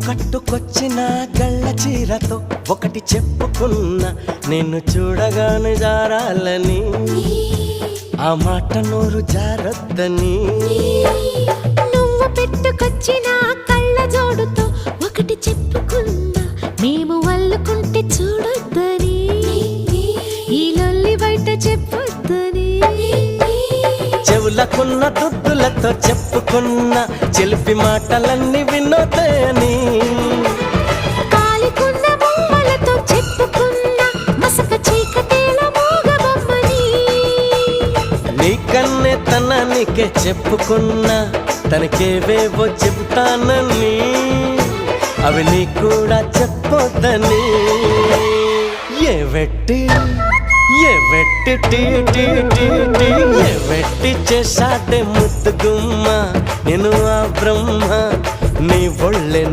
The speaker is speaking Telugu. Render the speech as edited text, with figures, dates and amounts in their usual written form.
కట్టుకొచ్చిన గళ్ళ చీరతో ఒకటి చెప్పుకున్నా, నిన్ను చూడగానే జారాలని, ఆ మాట నోరు జారొద్దని. నువ్వు పెట్టుకొచ్చిన కళ్ళ జోడుతో ఒకటి చెప్పుకున్నా, మేము వల్లుకుంటే చూడొద్దని, ఈ లొల్లి బయట చెప్పొద్దని. చెవులకున్న దుద్దులతో చెప్పుకున్న చిలిపి మాటలన్నీ వినోదని. కాలికున్న బొమ్మలతో చెప్పుకున్న మసక చీకటేల మోగబొమ్మని. నీకన్నే తనానికే చెప్పుకున్నా, తనకేవేవో చెబుతానని, అవి నీ కూడా చెప్పొద్దని. ఏ వెట్టి చేశాడే ముద్దు గుమ్మ, నేను ఆ బ్రహ్మ నీ ఒళ్ళె